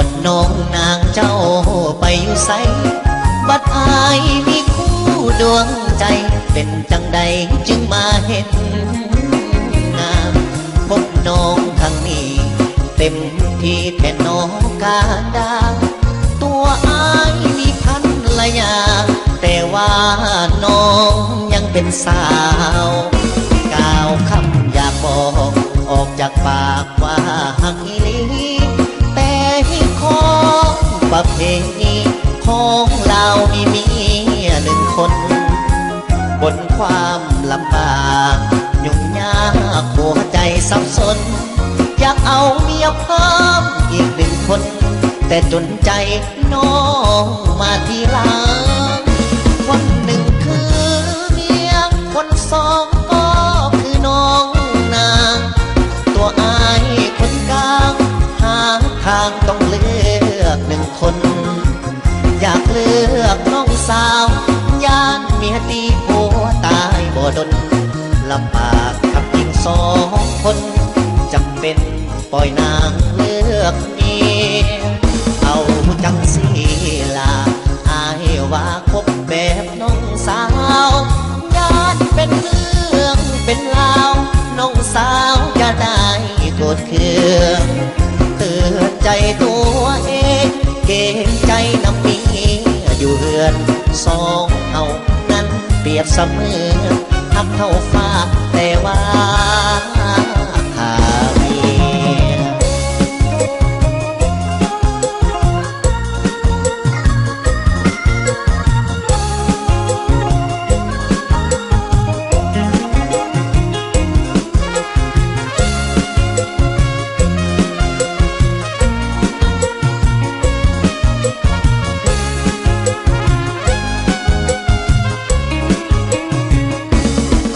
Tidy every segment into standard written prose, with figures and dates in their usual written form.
ดน้องนางเจ้าไปอยู่ไสบัดอายมีคู่ดวงใจเป็นจังใดจึงมาเห็นงามพบน้องทางนี้เต็มที่แทนน้องกาดาตัวอายมีพันละยาแต่ว่าน้องยังเป็นสาวกล่าวคำอยากบอกออกจากปากว่าหักอีหลีแต่ของประเพณีของเรามีเมียหนึ่งคนบนความลำบากยุ่งยากหัวใจสับสนอยากเอาเมียเพิ่มอีกหนึ่งคนแต่จนใจน้องมาทีหลังคนหนึ่งคือเมียคนสองก็คือน้องนางตัวอายคนกลางหาทางต้องเลือกหนึ่งคนอยากเลือกน้องสาวย่านเมียตีผัวตายบ่ดนลำบากกับหญิงสองคนจำเป็นปล่อยนางเลือกเมียเอาจังสีลาอายว่าคบแบบน้องสาวย่านเป็นเรื่องเป็นราวน้องสาวจะได้โกรธเคืองเตือนใจตัวเองเกรงใจน้ำมีอยู่เรือนสองเอานั้นเปรียบเสมือนทับเท่าฟ้าแต่ว่าขาเมีย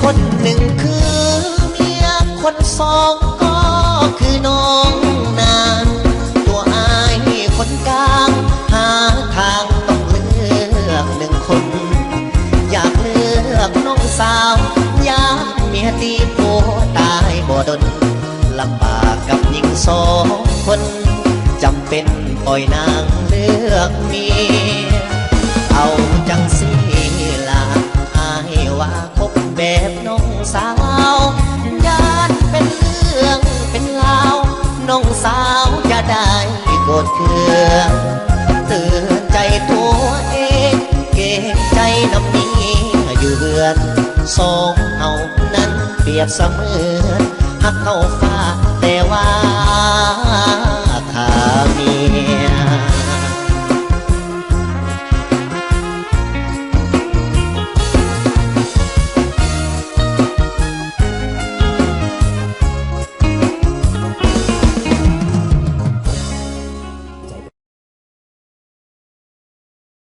คนหนึ่งคือเมียคนสองก็คือน้องนางตัวอายคนกลางหาทางต้องเลือกหนึ่งคนอยากเลือกน้องสาวยามเมียตีผัวตายบ่ดนลำบากกับหญิงสองคนจำเป็นปล่อยนางเลือกเมียเอาจังสีลาอายว่าคบแบบน้องสาวญาติเป็นเรื่องเป็นราวน้องสาวจะได้โกรธเคืองเตือนใจตัวเองเกรงใจน้ำมีอยู่เรือนสองเอานั้นเปรียบเสมือนหักเข้าฟ้าแต่ว่า